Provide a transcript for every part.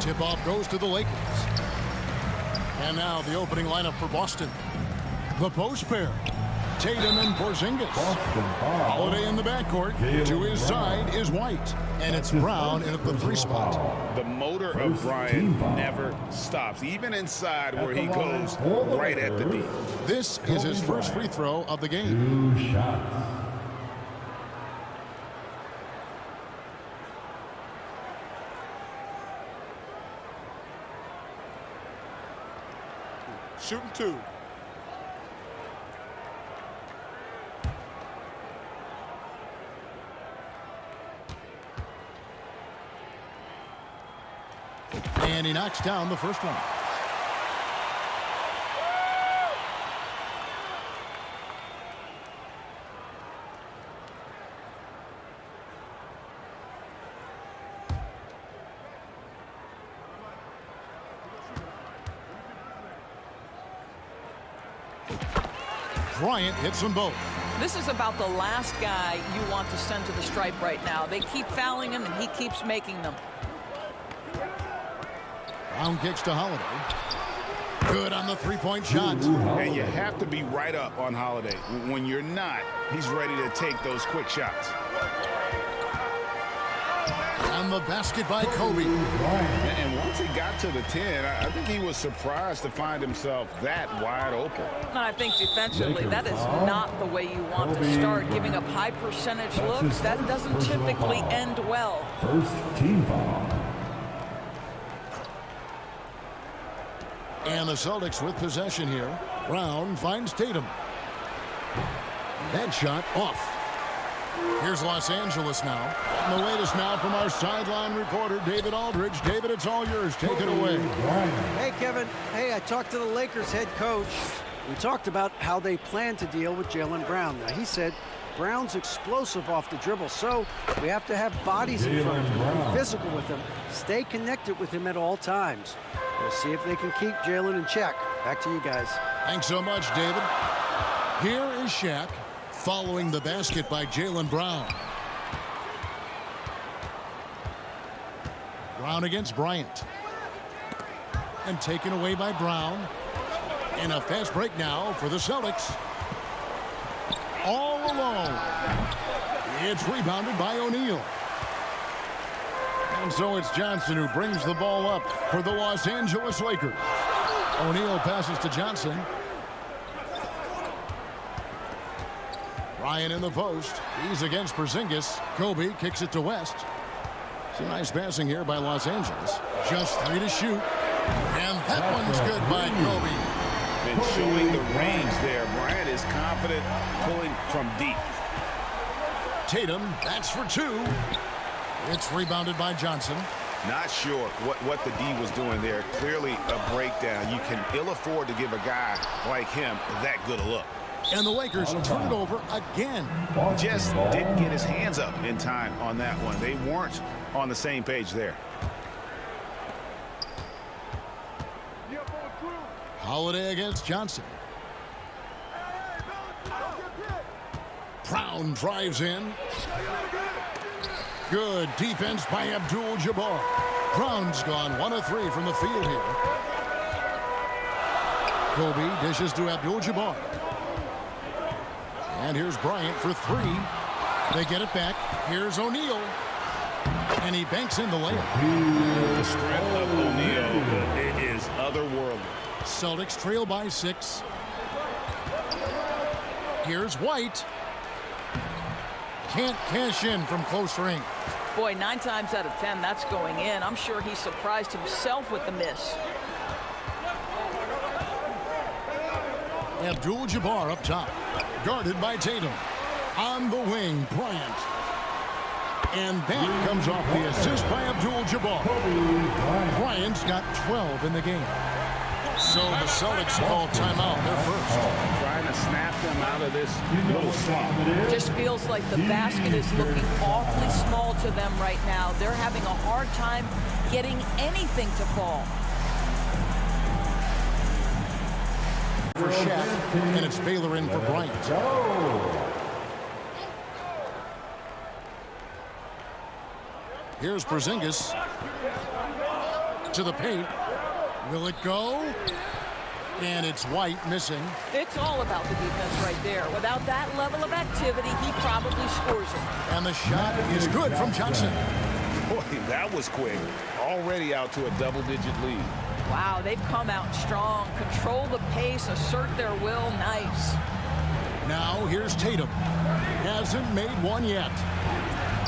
Tip-off goes to the Lakers. And now the opening lineup for Boston. The post pair. Tatum and Porzingis. Holiday in the backcourt. To his side is White. And it's Brown in at the 3 spot. The motor of Bryant never stops, even inside where he goes right at the D. This is his first free throw of the game. 2 shots. Shooting 2. And he knocks down the first one. Bryant hits them both. This is about the last guy you want to send to the stripe right now. They keep fouling him, and he keeps making them. Brown kicks to Holiday. Good on the 3-point shot. And you have to be right up on Holiday. When you're not, he's ready to take those quick shots. And the basket by Kobe. And once he got to the 10, I think he was surprised to find himself that wide open. And I think defensively, that is not the way you want to start giving up high percentage looks. That doesn't typically end well. First team foul. And the Celtics with possession here. Brown finds Tatum. That shot off. Here's Los Angeles now. And the latest now from our sideline reporter, David Aldridge. David, it's all yours. Take it away. Hey, Kevin. Hey, I talked to the Lakers head coach. We talked about how they plan to deal with Jaylen Brown. Now, he said Brown's explosive off the dribble, so we have to have bodies in front of him, be physical with him, stay connected with him at all times. We'll see if they can keep Jaylen in check. Back to you guys. Thanks so much, David. Here is Shaq following the basket by Jaylen Brown. Brown against Bryant. And taken away by Brown. And a fast break now for the Celtics. All alone. It's rebounded by O'Neal. And so it's Johnson who brings the ball up for the Los Angeles Lakers. O'Neal passes to Johnson. Ryan in the post. He's against Porzingis. Kobe kicks it to West. Some nice passing here by Los Angeles. Just 3 to shoot. And that one's good by Kobe. And showing the range there. Bryant is confident pulling from deep. Tatum, that's for 2. It's rebounded by Johnson. Not sure what the D was doing there. Clearly a breakdown. You can ill afford to give a guy like him that good a look. And the Lakers turn it over again. Just didn't get his hands up in time on that one. They weren't on the same page there. Holiday against Johnson. Brown drives in. Good defense by Abdul-Jabbar. Brown's gone 1 of 3 from the field here. Kobe dishes to Abdul-Jabbar. And here's Bryant for 3. They get it back. Here's O'Neal. And he banks in the layup. The strength of O'Neal is otherworldly. Celtics trail by 6. Here's White. Can't cash in from close range. Boy, 9 times out of 10, that's going in. I'm sure he surprised himself with the miss. Abdul-Jabbar up top. Guarded by Tatum. On the wing, Bryant. And that comes off the assist by Abdul-Jabbar. Bryant's got 12 in the game. So the Celtics call timeout. They're first. Trying to snap them out of this little slump. Just feels like the basket is looking awfully small to them right now. They're having a hard time getting anything to fall. For Shaq, and it's Baylor in for Bryant. Here's Porzingis. to the paint. Will it go? And it's White missing. It's all about the defense right there. Without that level of activity, he probably scores it. And the shot is good from Johnson. Boy, that was quick. Already out to a double-digit lead. Wow, they've come out strong. Control the pace, assert their will. Nice. Now here's Tatum. Hasn't made one yet.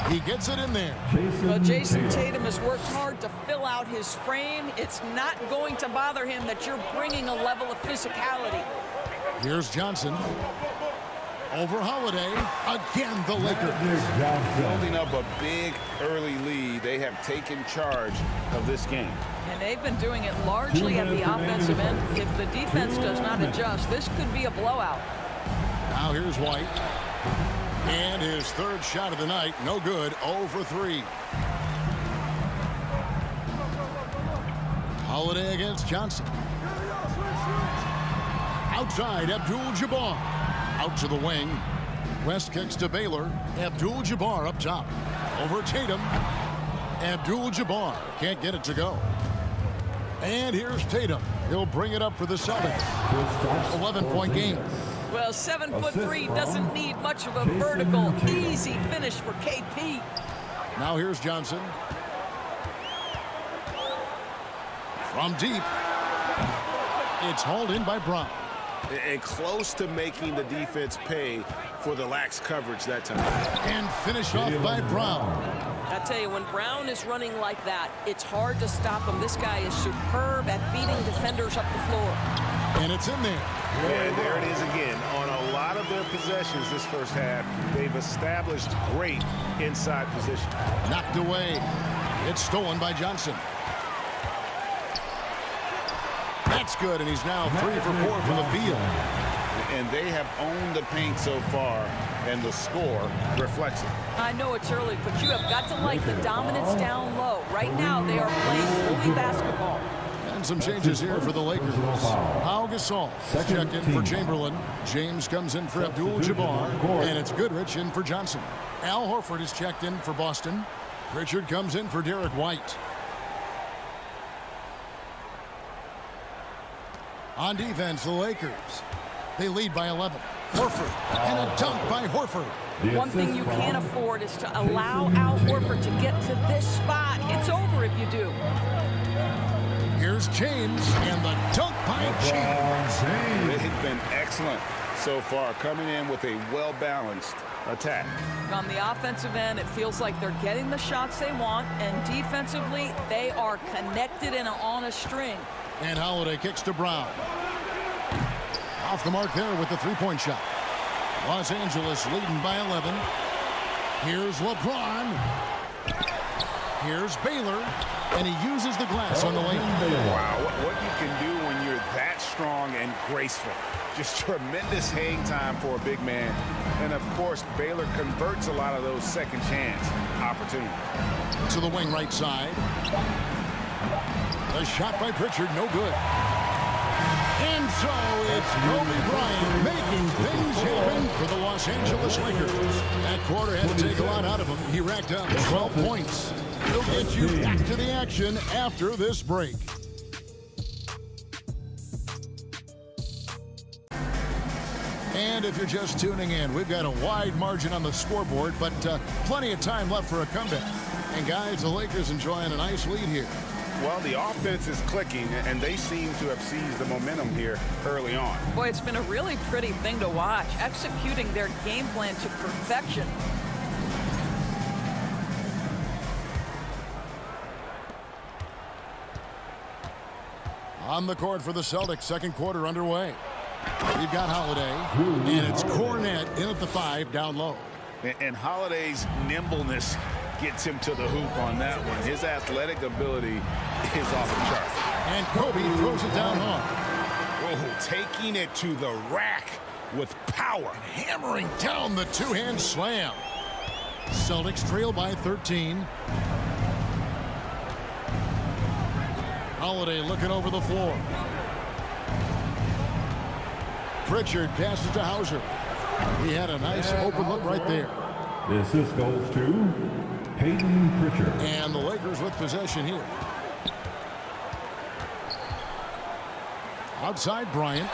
He gets it in there. Well, Jason Tatum has worked hard to fill out his frame. It's not going to bother him that you're bringing a level of physicality. Here's Johnson. Over Holiday. Again, the Lakers. Building up a big early lead. They have taken charge of this game. And they've been doing it largely at the offensive end. If the defense does not adjust, this could be a blowout. Now here's White. And his third shot of the night, no good, 0 for 3. Holiday against Johnson. Outside, Abdul-Jabbar. Out to the wing. West kicks to Baylor. Abdul-Jabbar up top. Over Tatum. Abdul-Jabbar can't get it to go. And here's Tatum. He'll bring it up for the Celtics. 11-point game. Well, 7'3" doesn't need much of a vertical. Easy finish for KP. Now here's Johnson. From deep. It's hauled in by Brown. And close to making the defense pay for the lax coverage that time. And finished off by Brown. I tell you, when Brown is running like that, it's hard to stop him. This guy is superb at beating defenders up the floor. And it's in there. And there it is again. On a lot of their possessions this first half, they've established great inside position. Knocked away. It's stolen by Johnson. That's good, and he's now 3 for 4 from the field. And they have owned the paint so far, and the score reflects it. I know it's early, but you have got to like the dominance down low. Right now, they are playing fully basketball. And some changes here for the Lakers. Pau Gasol checked in for Chamberlain. James comes in for Abdul-Jabbar. And it's Goodrich in for Johnson. Al Horford is checked in for Boston. Pritchard comes in for Derek White. On defense, the Lakers. They lead by 11. Horford. And a dunk by Horford. One thing you can't afford is to allow Al Horford to get to this spot. It's over if you do. Here's James, and the dunk by James. They've been excellent so far, coming in with a well-balanced attack. On the offensive end, it feels like they're getting the shots they want, and defensively, they are connected and on a string. And Holiday kicks to Brown. Off the mark there with the three-point shot. Los Angeles leading by 11. Here's LeBron. Here's Baylor. And he uses the glass on the lane. Wow, what you can do when you're that strong and graceful. Just tremendous hang time for a big man. And, of course, Baylor converts a lot of those second chance opportunities. To the wing right side. The shot by Pritchard, no good. And so it's Kobe Bryant making things happen for the Los Angeles Lakers. That quarter had to take a lot out of him. He racked up 12 points. We'll get you back to the action after this break. And if you're just tuning in, we've got a wide margin on the scoreboard, but plenty of time left for a comeback. And guys, the Lakers enjoying a nice lead here. Well, the offense is clicking, and they seem to have seized the momentum here early on. Boy, it's been a really pretty thing to watch, executing their game plan to perfection. On the court for the Celtics, second quarter underway. You've got Holiday, and it's Cornette in at the 5, down low. And Holiday's nimbleness gets him to the hoop on that one. His athletic ability is off the charts. And Kobe throws it down hard. Oh, taking it to the rack with power. Hammering down the two-hand slam. Celtics trail by 13. Holiday looking over the floor. Pritchard passes to Hauser. He had a nice open look right there. The assist goes to Peyton Pritchard. And the Lakers with possession here. Outside Bryant.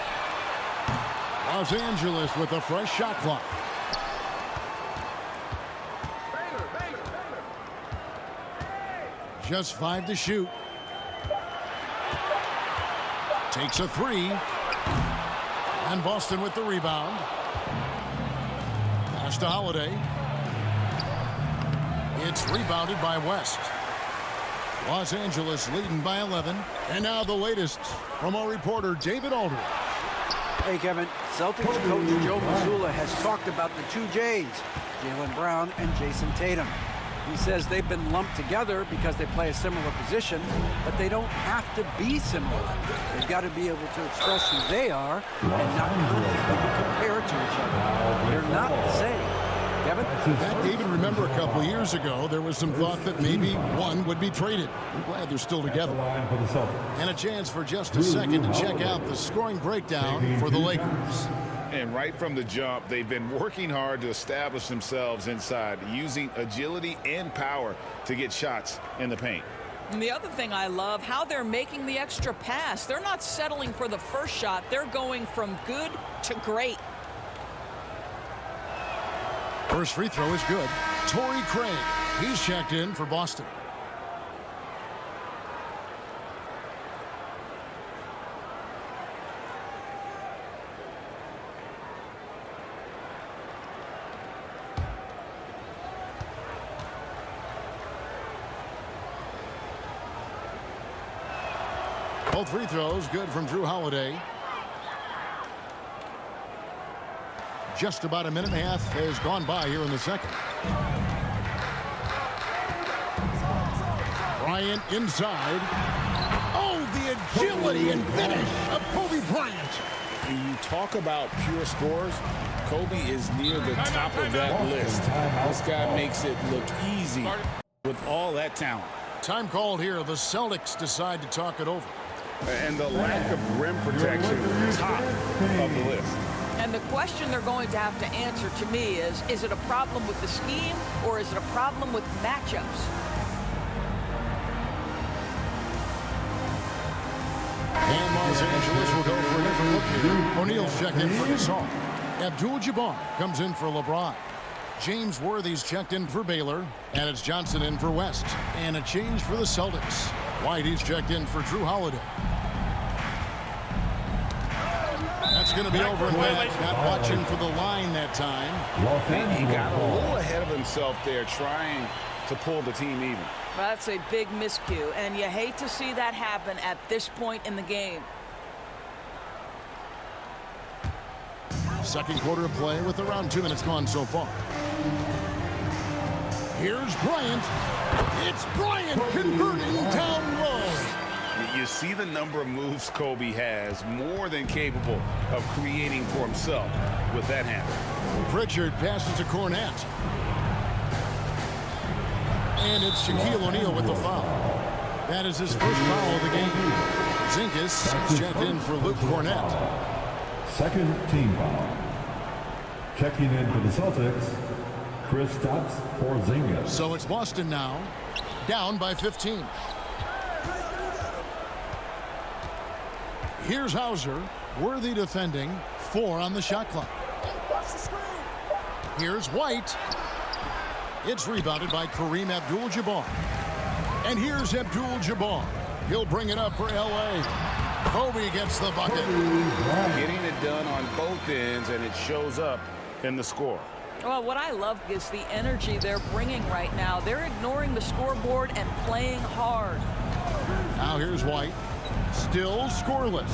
Los Angeles with a fresh shot clock. Just 5 to shoot. Takes a 3. And Boston with the rebound. Pass to Holiday. It's rebounded by West. Los Angeles leading by 11. And now the latest from our reporter, David Aldridge. Hey, Kevin. Celtics coach Joe Mazzulla has talked about the two J's, Jaylen Brown and Jason Tatum. He says they've been lumped together because they play a similar position, but they don't have to be similar. They've got to be able to express who they are and not constantly compare to each other. They're not the same. Kevin? That even remember a couple of years ago, there was some thought that maybe one would be traded. I'm glad they're still together. And a chance for just a second to check out the scoring breakdown for the Lakers. And right from the jump, they've been working hard to establish themselves inside, using agility and power to get shots in the paint. And the other thing I love, how they're making the extra pass. They're not settling for the first shot. They're going from good to great. First free throw is good. Torrey Craig. He's checked in for Boston. Both free throws good from Drew Holiday. Just about a minute and a half has gone by here in the second. Bryant inside. Oh, the agility and finish of Kobe Bryant. When you talk about pure scores, Kobe is near the top of that list. This guy makes it look easy with all that talent. Time called here. The Celtics decide to talk it over. And the lack of rim protection, top of the list. And the question they're going to have to answer to me is it a problem with the scheme or is it a problem with matchups? And Los Angeles will go for a different look here. O'Neal's checked in for Gasol. Abdul-Jabbar comes in for LeBron. James Worthy's checked in for Baylor. And it's Johnson in for West. And a change for the Celtics. Whitey's checked in for Drew Holiday. That's going to be over and back. Not watching for the line that time. And he got a little ahead of himself there, trying to pull the team even. That's a big miscue, and you hate to see that happen at this point in the game. Second quarter of play with around 2 minutes gone so far. Here's Bryant. It's Bryant converting down low. You see the number of moves Kobe has, more than capable of creating for himself with that hand. Pritchard passes to Cornette. And it's Shaquille O'Neal with the foul. That is his first foul of the game. Zinkas is checked in for Luke Cornette. Second team foul. Checking in for the Celtics, Kristaps Porzingis. So it's Boston now, down by 15. Here's Hauser, Worthy defending, 4 on the shot clock. Here's White. It's rebounded by Kareem Abdul-Jabbar. And here's Abdul-Jabbar. He'll bring it up for L.A. Kobe gets the bucket. Getting it done on both ends, and it shows up in the score. Well, what I love is the energy they're bringing right now. They're ignoring the scoreboard and playing hard. Now here's White. Still scoreless.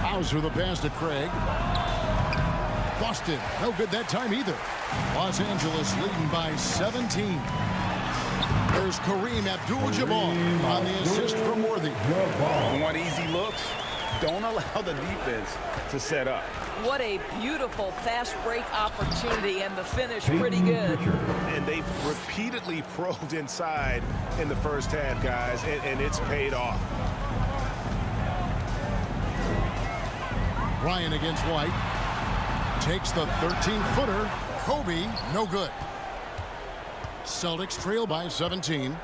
Hauser the pass to Craig. Boston, no good that time either. Los Angeles leading by 17. There's Kareem Abdul-Jabbar on the assist from Worthy. You want easy looks? Don't allow the defense to set up. What a beautiful fast break opportunity, and the finish pretty good. And they've repeatedly probed inside in the first half, guys, and it's paid off. Ryan against White. Takes the 13-footer. Kobe, no good. Celtics trail by 17.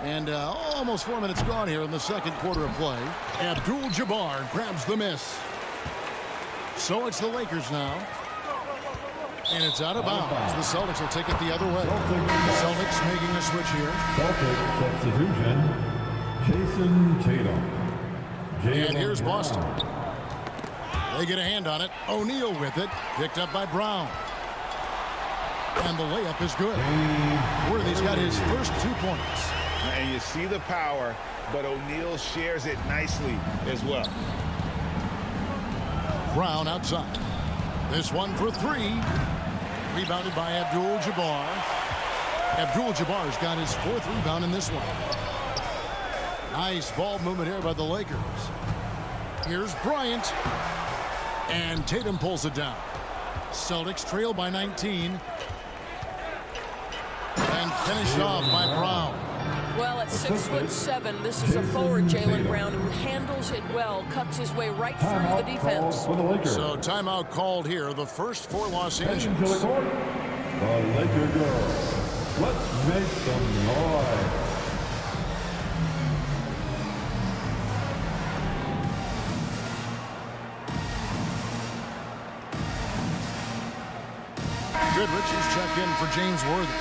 And almost 4 minutes gone here in the second quarter of play. Abdul-Jabbar grabs the miss. So it's the Lakers now. And it's out of bounds. The Celtics will take it the other way. Celtics making a switch here. Celtics substitution, Jason Tatum. And here's Boston. They get a hand on it. O'Neal with it. Picked up by Brown. And the layup is good. Worthy's got his first 2 points. And you see the power, but O'Neal shares it nicely as well. Brown outside. This one for 3. Rebounded by Abdul-Jabbar. Abdul-Jabbar's got his 4th rebound in this one. Nice ball movement here by the Lakers. Here's Bryant. And Tatum pulls it down. Celtics trail by 19. And finished off by Brown. Well, at 6'7", this is a forward, Jaylen Brown, who handles it well, cuts his way right through the defense. So timeout called here, the first for Los Angeles. The Laker girls. Let's make some noise. Goodrich is checked in for James Worthy.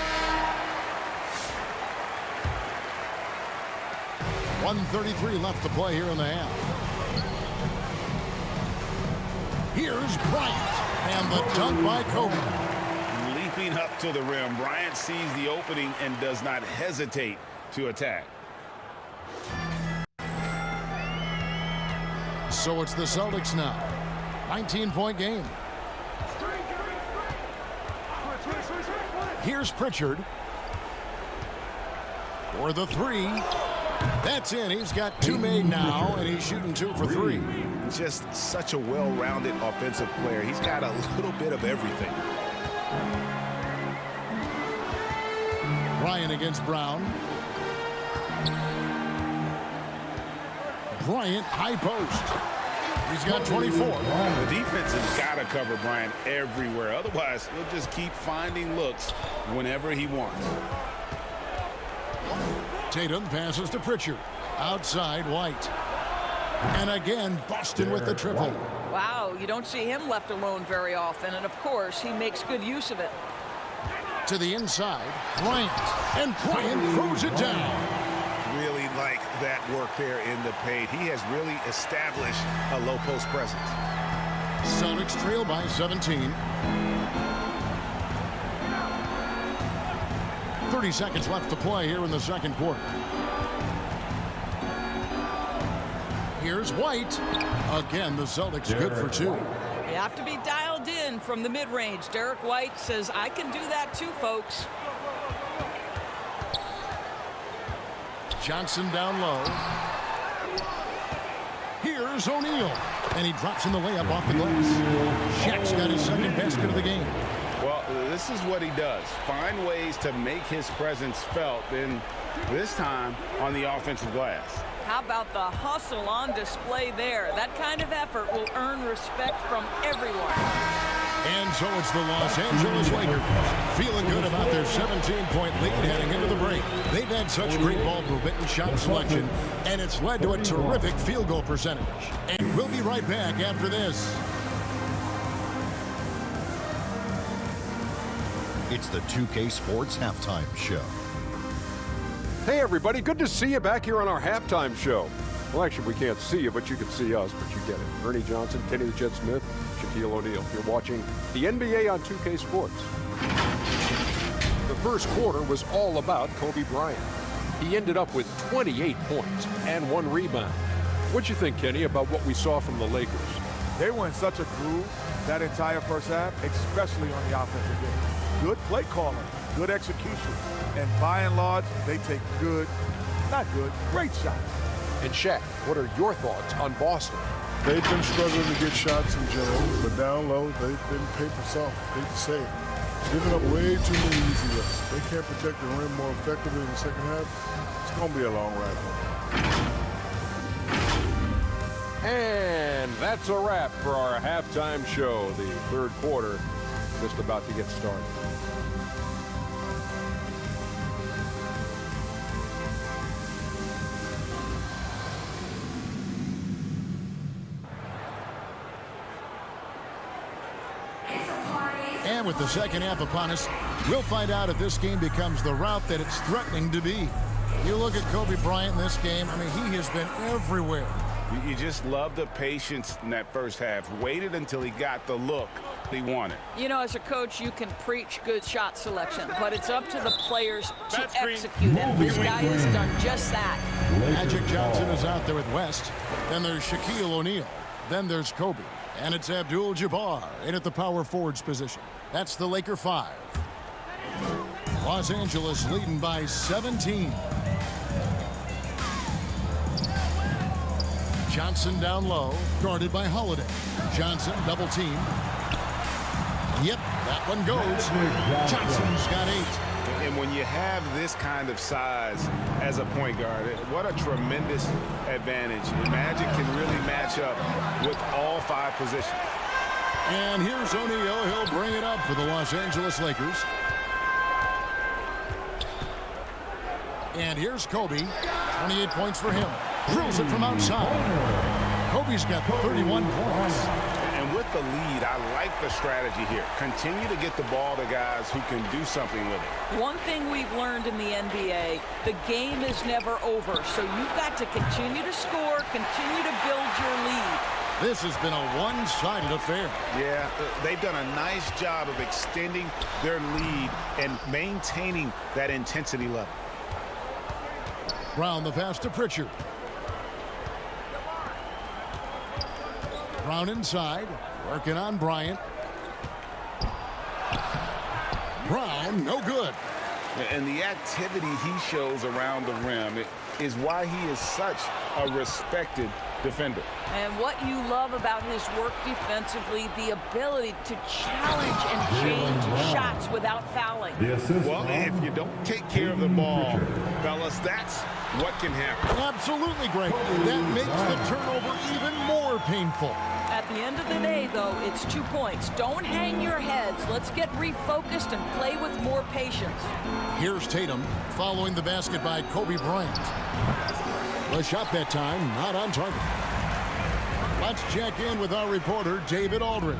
1:33 left to play here in the half. Here's Bryant. And the dunk by Kobe. Leaping up to the rim, Bryant sees the opening and does not hesitate to attack. So it's the Celtics now. 19-point game. Here's Pritchard. For the 3. That's in. He's got 2 made now, and he's shooting 2 for 3. Just such a well-rounded offensive player. He's got a little bit of everything. Bryant against Brown. Bryant, high post. He's got 24. The defense has got to cover Bryant everywhere. Otherwise, he'll just keep finding looks whenever he wants. Tatum passes to Pritchard. Outside, White. And again, Boston with the triple. Wow, you don't see him left alone very often, and of course, he makes good use of it. To the inside, Bryant. And Bryant throws it down. Really like that work there in the paint. He has really established a low post presence. Celtics trail by 17. 30 seconds left to play here in the second quarter. Here's White. Again, the Celtics good for 2. You have to be dialed in from the mid-range. Derek White says, I can do that too, folks. Johnson down low. Here's O'Neal. And he drops in the layup off the glass. Shaq's got his second basket of the game. Well, this is what he does. Find ways to make his presence felt, and this time on the offensive glass. How about the hustle on display there? That kind of effort will earn respect from everyone. And so it's the Los Angeles Lakers feeling good about their 17-point lead heading into the break. They've had such great ball movement and shot selection, and it's led to a terrific field goal percentage. And we'll be right back after this. It's the 2K Sports Halftime Show. Hey everybody, good to see you back here on our halftime show. Well, actually, we can't see you, but you can see us, but you get it. Ernie Johnson, Kenny the Jet Smith, Shaquille O'Neal. You're watching the NBA on 2K Sports. The first quarter was all about Kobe Bryant. He ended up with 28 points and 1 rebound. What'd you think, Kenny, about what we saw from the Lakers? They were in such a groove that entire first half, especially on the offensive end. Good play calling, good execution, and by and large, they take great shots. And Shaq, what are your thoughts on Boston? They've been struggling to get shots in general, but down low, they've been paper soft. Hate to say it. Giving up way too many easy looks. They can't protect the rim more effectively in the second half. It's going to be a long ride home. And that's a wrap for our halftime show. The third quarter just about to get started. with the second half upon us, we'll find out if this game becomes the rout that it's threatening to be. You look at Kobe Bryant in this game, I mean, he has been everywhere. You just love the patience in that first half. Waited until he got the look he wanted. You know, as a coach, you can preach good shot selection, but it's up to the players to execute it. This guy has done just that. Magic Johnson is out there with West. Then there's Shaquille O'Neal. Then there's Kobe. And it's Abdul-Jabbar in at the power forwards position. That's the Laker 5. Los Angeles leading by 17. Johnson down low, guarded by Holiday. Johnson double team. Yep, that one goes. Johnson's got 8. And when you have this kind of size as a point guard, what a tremendous advantage. Magic can really match up with all 5 positions. And here's O'Neal. He'll bring it up for the Los Angeles Lakers. And here's Kobe. 28 points for him. Drills it from outside. Kobe's got 31 points. And with the lead, I like the strategy here. Continue to get the ball to guys who can do something with it. One thing we've learned in the NBA, the game is never over. So you've got to continue to score, continue to build your lead. This has been a one-sided affair. Yeah, they've done a nice job of extending their lead and maintaining that intensity level. Brown the pass to Pritchard. Brown inside, working on Bryant. Brown, no good. And the activity he shows around the rim is why he is such a respected defender. And what you love about his work defensively, the ability to challenge and change shots without fouling. Well, if you don't take care of the ball, fellas, that's what can happen. Absolutely great. That makes the turnover even more painful. At the end of the day, though, it's 2 points. Don't hang your heads. Let's get refocused and play with more patience. Here's Tatum following the basket by Kobe Bryant. The shot that time not on target. Let's check in with our reporter, David Aldridge.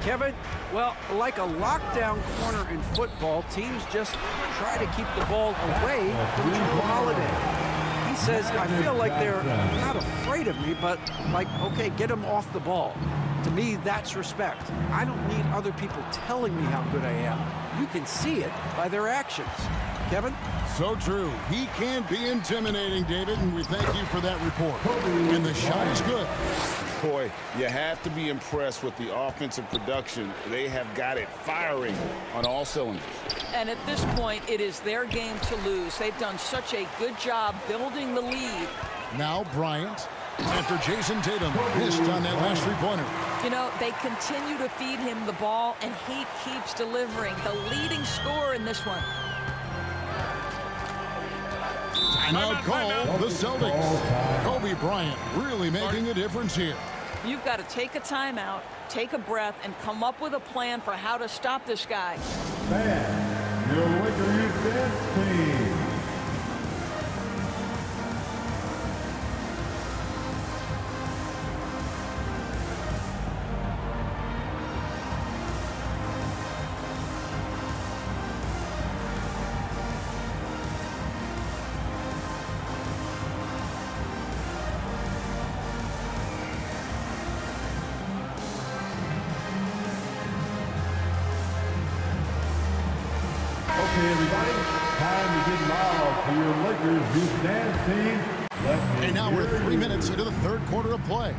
Kevin, well, like a lockdown corner in football, teams just try to keep the ball away from Jrue Holiday. He says, I feel like they're not afraid of me, but like, okay, get them off the ball. To me, that's respect. I don't need other people telling me how good I am. You can see it by their actions. Kevin? So true. He can be intimidating, David, and we thank you for that report. And the shot is good. Boy, you have to be impressed with the offensive production. They have got it firing on all cylinders. And at this point, it is their game to lose. They've done such a good job building the lead. Now Bryant, after Jason Tatum missed on that last three-pointer. You know, they continue to feed him the ball, and he keeps delivering. The leading scorer in this one. Timeout call, the Celtics. Kobe Bryant really making a difference here. You've got to take a timeout, take a breath, and come up with a plan for how to stop this guy. Man, your Laker Youth Dance Team. Okay, everybody, time to get loud for your Lakers Youth Dance Team. And now we're 3 minutes into the third quarter of play.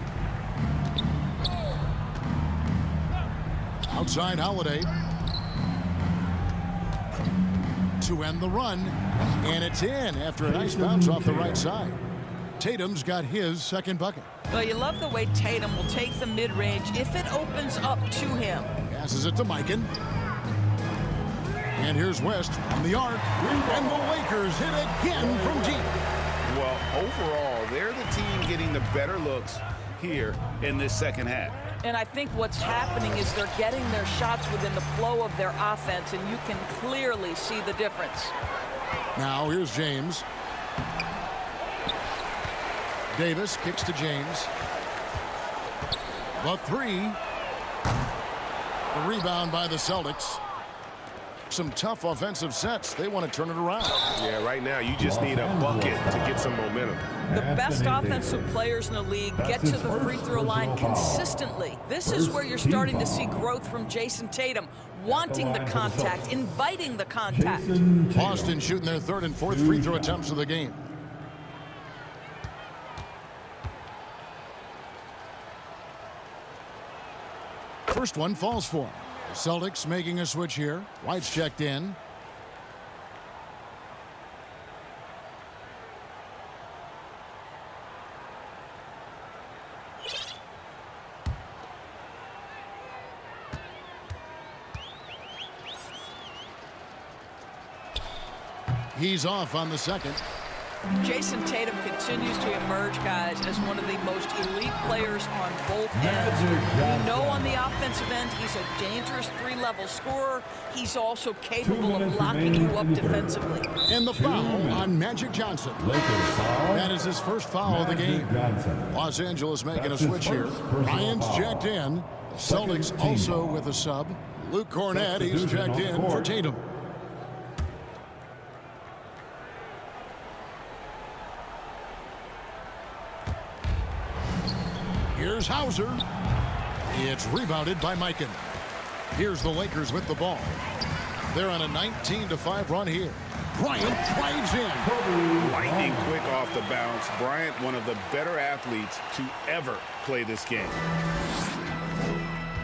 Outside Holiday to end the run, and it's in after a nice bounce off the right side. Tatum's got his second bucket. Well, you love the way Tatum will take the mid-range if it opens up to him. Passes it to Mikan. And here's West from the arc, and the Lakers hit again from deep. Well, overall, they're the team getting the better looks here in this second half. And I think what's happening is they're getting their shots within the flow of their offense, and you can clearly see the difference. Now here's James. Davis kicks to James. The three. The rebound by the Celtics. Some tough offensive sets. They want to turn it around. Yeah, right now you just need a bucket to get some momentum. The best offensive players in the league get to the free throw line consistently. This is where you're starting to see growth from Jason Tatum, wanting the contact, inviting the contact. Boston shooting their third and fourth free throw attempts of the game. First one falls for him. The Celtics making a switch here. White's checked in. He's off on the second. Jason Tatum continues to emerge, guys, as one of the most elite players on both ends. We know on the offensive end he's a dangerous three-level scorer. He's also capable of locking you up defensively. And the foul on Magic Johnson. That is his first foul of the game. Los Angeles making a switch here. Bryant's checked in. The Celtics also with a sub. Luke Cornett, he's checked in for Tatum. Here's Hauser. It's rebounded by Mikan. Here's the Lakers with the ball. They're on a 19-5 run here. Bryant drives in. Lightning quick off the bounce. Bryant, one of the better athletes to ever play this game.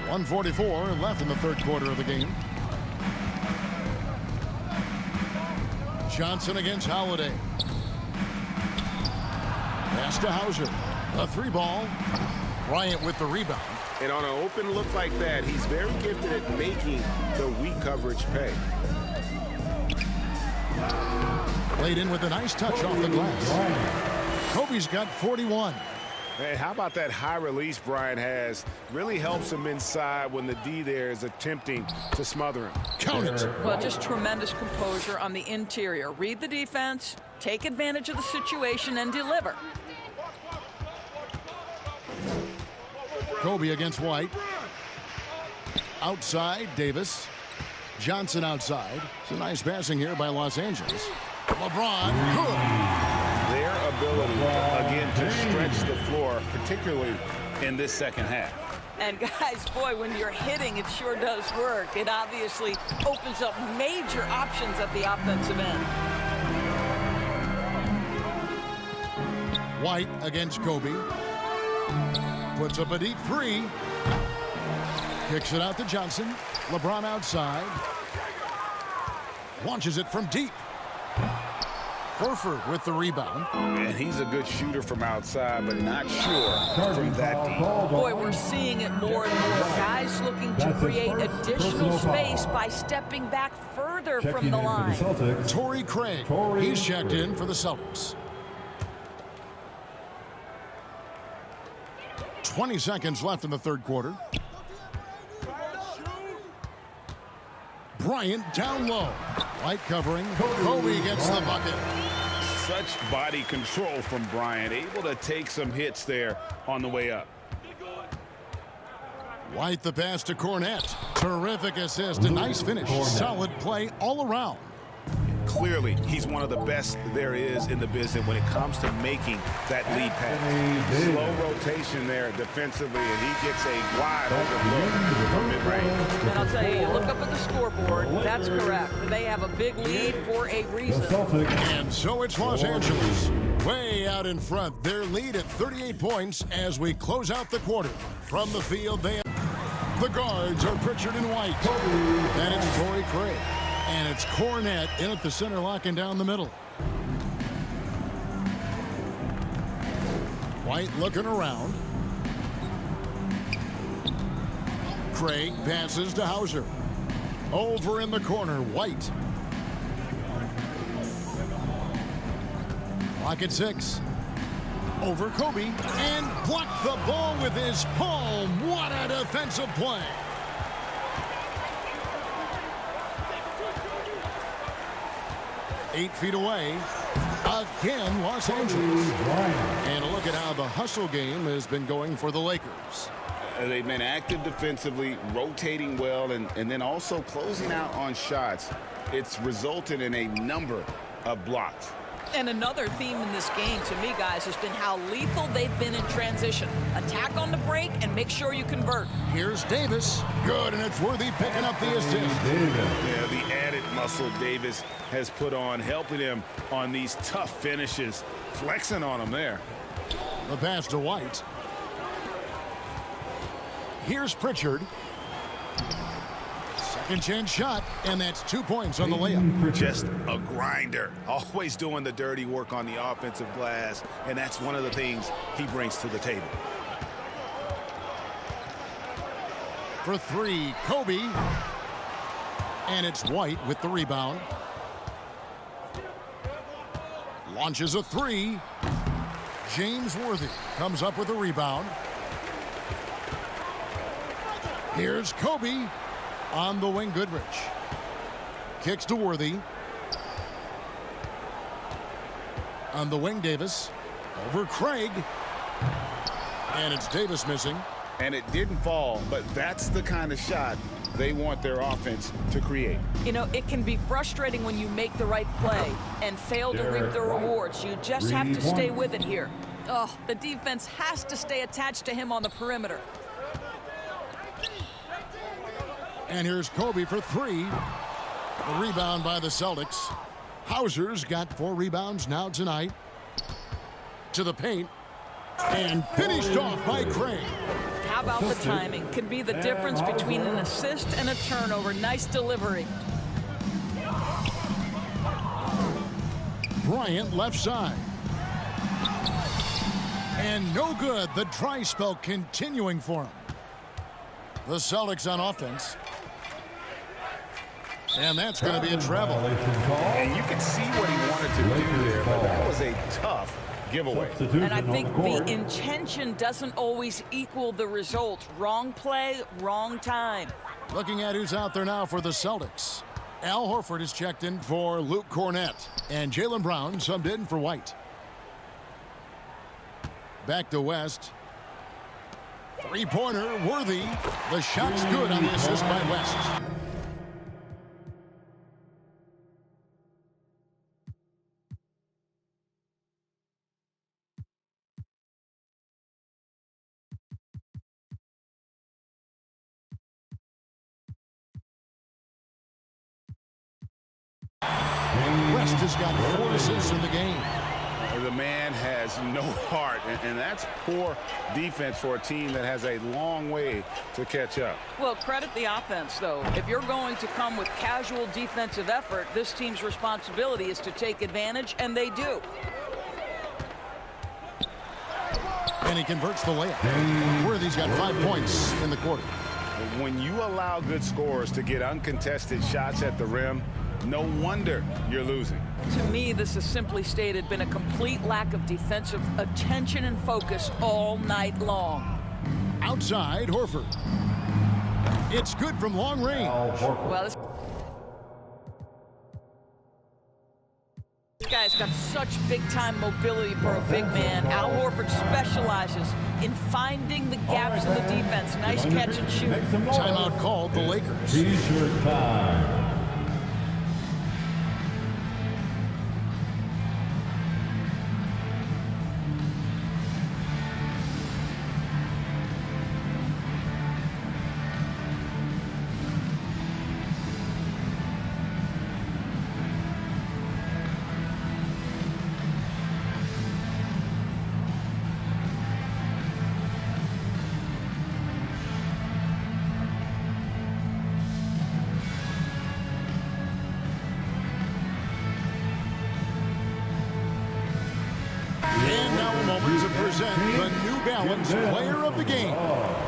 1:44 left in the third quarter of the game. Johnson against Holiday. Pass to Hauser. A three ball. Bryant with the rebound. And on an open look like that, he's very gifted at making the weak coverage pay. Played in with a nice touch off the glass. Kobe's got 41. Hey, how about that high release Bryant has? Really helps him inside when the D there is attempting to smother him. Count it. Well, just tremendous composure on the interior. Read the defense, take advantage of the situation, and deliver. Kobe against White. Outside, Davis. Johnson outside. Some nice passing here by Los Angeles. LeBron, good. Their ability, again, to stretch the floor, particularly in this second half. And guys, boy, when you're hitting, it sure does work. It obviously opens up major options at the offensive end. White against Kobe. Puts up a deep three. Kicks it out to Johnson. LeBron outside. Launches it from deep. Horford with the rebound. And he's a good shooter from outside, but not sure from that deep. Boy, we're seeing it more and more. Guys looking to create additional space by stepping back further from the line. Torrey Craig. He's checked in for the Celtics. 20 seconds left in the third quarter. Bryant down low. White covering. Kobe gets the bucket. Such body control from Bryant, able to take some hits there on the way up. White the pass to Cornett. Terrific assist. A nice finish. Solid play all around. Clearly, he's one of the best there is in the business when it comes to making that lead pass. Slow rotation there defensively, and he gets a wide open look from mid-range. And I'll tell you, look up at the scoreboard. That's correct. They have a big lead for a reason. And so it's Los Angeles way out in front. Their lead at 38 points as we close out the quarter. From the field, the guards are Pritchard and White. And it's Torrey Craig. And it's Cornett in at the center, locking down the middle. White looking around. Craig passes to Hauser. Over in the corner, White. Clock at 6. Over Kobe. And blocked the ball with his palm. What a defensive play. 8 feet away. Again, Los Angeles. And a look at how the hustle game has been going for the Lakers. They've been active defensively, rotating well, and then also closing out on shots. It's resulted in a number of blocks. And another theme in this game, to me, guys, has been how lethal they've been in transition. Attack on the break and make sure you convert. Here's Davis. Good, and it's Worthy picking up the assist. Yeah, the added muscle Davis has put on, helping him on these tough finishes, flexing on him there. The pass to White. Here's Pritchard. Second chance shot, and that's 2 points on the layup. Just a grinder, always doing the dirty work on the offensive glass, and that's one of the things he brings to the table. For three, Kobe. And it's White with the rebound. Launches a three. James Worthy comes up with a rebound. Here's Kobe. On the wing, Goodrich. Kicks to Worthy. On the wing, Davis. Over Craig. And it's Davis missing. And it didn't fall, but that's the kind of shot they want their offense to create. You know, it can be frustrating when you make the right play and fail to reap the rewards. You just have to stay with it here. Oh, the defense has to stay attached to him on the perimeter. And here's Kobe for three. The rebound by the Celtics. Hauser's got 4 rebounds now tonight. To the paint. And finished off by Craig. How about the timing? Can be the difference between an assist and a turnover. Nice delivery. Bryant left side. And no good. The dry spell continuing for him. The Celtics on offense. And that's going to be a travel. And you can see what he wanted to do there, but that was a tough giveaway. And I think the intention doesn't always equal the result. Wrong play, wrong time. Looking at who's out there now for the Celtics. Al Horford is checked in for Luke Cornett. And Jaylen Brown subbed in for White. Back to West. Three-pointer, Worthy. The shot's good on the assist by West. West has got 4 assists in the game. The man has no heart, and that's poor defense for a team that has a long way to catch up. Well, credit the offense, though. If you're going to come with casual defensive effort, this team's responsibility is to take advantage, and they do. And he converts the layup. Worthy's got 5 points in the quarter. When you allow good scorers to get uncontested shots at the rim, no wonder you're losing. To me, this has simply stated been a complete lack of defensive attention and focus all night long. Outside, Horford. It's good from long range. Well, this guy's got such big-time mobility for a big man. Al Horford specializes in finding the gaps in the defense. Nice catch and shoot. Timeout called the Lakers. T-shirt time. And now a moment to present the New Balance Player of the Game,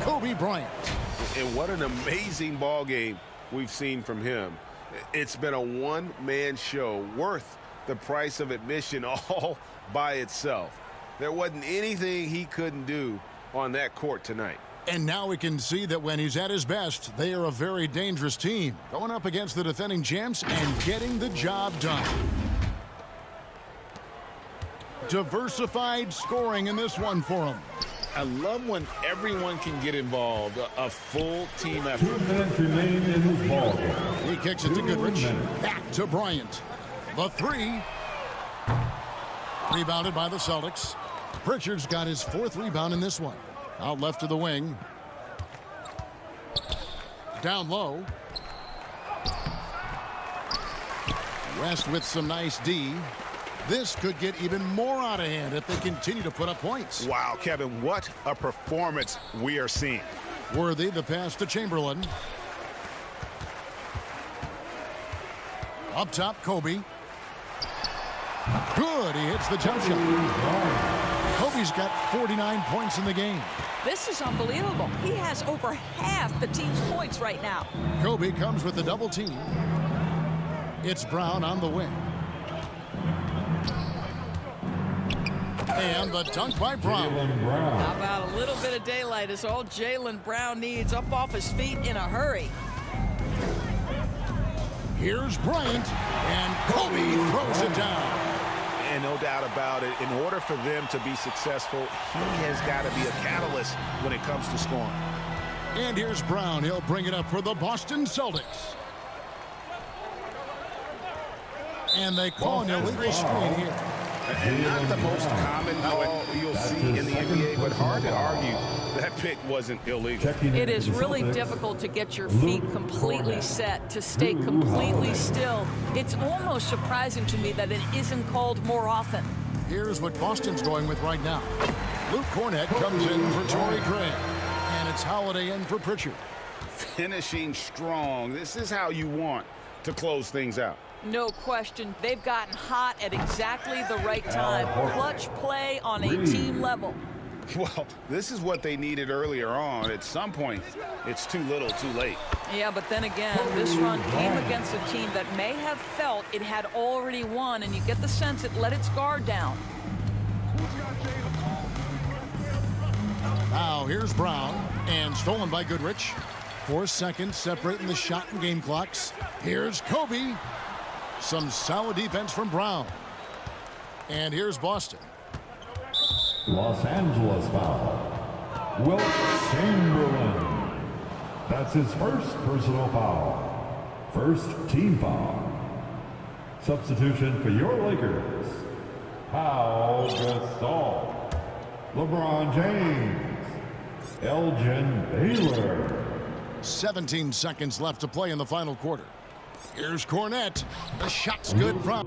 Kobe Bryant. And what an amazing ball game we've seen from him. It's been a one-man show worth the price of admission all by itself. There wasn't anything he couldn't do on that court tonight. And now we can see that when he's at his best, they are a very dangerous team, going up against the defending champs and getting the job done. Diversified scoring in this one for him. I love when everyone can get involved, a full team effort. 2 minutes remain in this ball game. He kicks it to Goodrich. Back to Bryant. The three. Rebounded by the Celtics. Pritchard's got his 4th rebound in this one. Out left to the wing. Down low. West with some nice D. This could get even more out of hand if they continue to put up points. Wow, Kevin, what a performance we are seeing. Worthy, the pass to Chamberlain. Up top, Kobe. Good, he hits the jump shot. Kobe's got 49 points in the game. This is unbelievable. He has over half the team's points right now. Kobe comes with the double team. It's Brown on the wing. And the dunk by Brown. How about a little bit of daylight is all Jaylen Brown needs, up off his feet in a hurry. Here's Bryant, and Kobe throws it down. And no doubt about it, in order for them to be successful, he has got to be a catalyst when it comes to scoring. And here's Brown. He'll bring it up for the Boston Celtics. And they call an illegal screen here. And not the most common call you'll see in the NBA, but hard to argue that pick wasn't illegal. It is really difficult to get your feet completely set, to stay completely still. It's almost surprising to me that it isn't called more often. Here's what Boston's going with right now. Luke Cornett comes in for Torrey Craig. And it's Holiday in for Pritchard. Finishing strong. This is how you want to close things out. No question. They've gotten hot at exactly the right time. Clutch play on a team level. Well, this is what they needed earlier on. At some point, it's too little, too late. Yeah, but then again, this run came against a team that may have felt it had already won, and you get the sense it let its guard down. Now here's Brown, and stolen by Goodrich. 4 seconds separating the shot and game clocks. Here's Kobe. Some solid defense from Brown. And here's Boston. Los Angeles foul. Wilt Chamberlain. That's his first personal foul. First team foul. Substitution for your Lakers. Pau Gasol. LeBron James. Elgin Baylor. 17 seconds left to play in the final quarter. Here's Cornett. The shot's good. Brown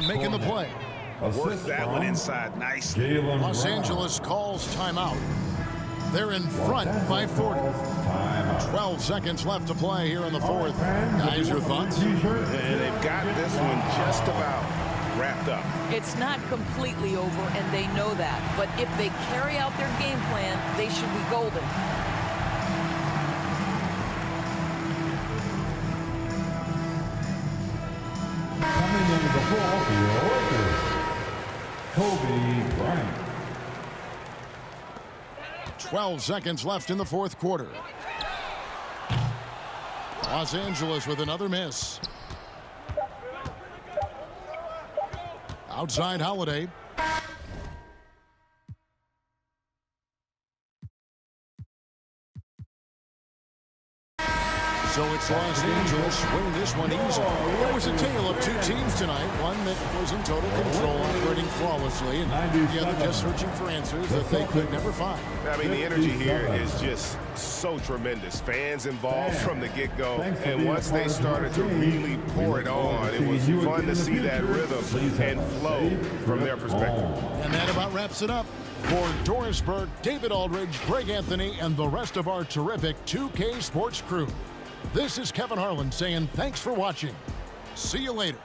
making the play. Worked that one inside nicely. Los Angeles calls timeout. They're in front by 40. 12 seconds left to play here in the fourth. Guys, your thoughts? And they've got this one just about wrapped up. It's not completely over, and they know that. But if they carry out their game plan, they should be golden. Coming into the ball for your Lakers, Kobe Bryant. 12 seconds left in the fourth quarter. Los Angeles with another miss. Outside Holiday. So it's Los Angeles winning this one easily. It was a tale of two teams tonight. One that was in total control, operating flawlessly, and the other just searching for answers that they could never find. I mean, the energy here is just so tremendous. Fans involved from the get-go, and once they started to really pour it on, it was fun to see that rhythm and flow from their perspective. And that about wraps it up. For Doris Burke, David Aldridge, Greg Anthony, and the rest of our terrific 2K Sports crew, this is Kevin Harlan saying thanks for watching. See you later.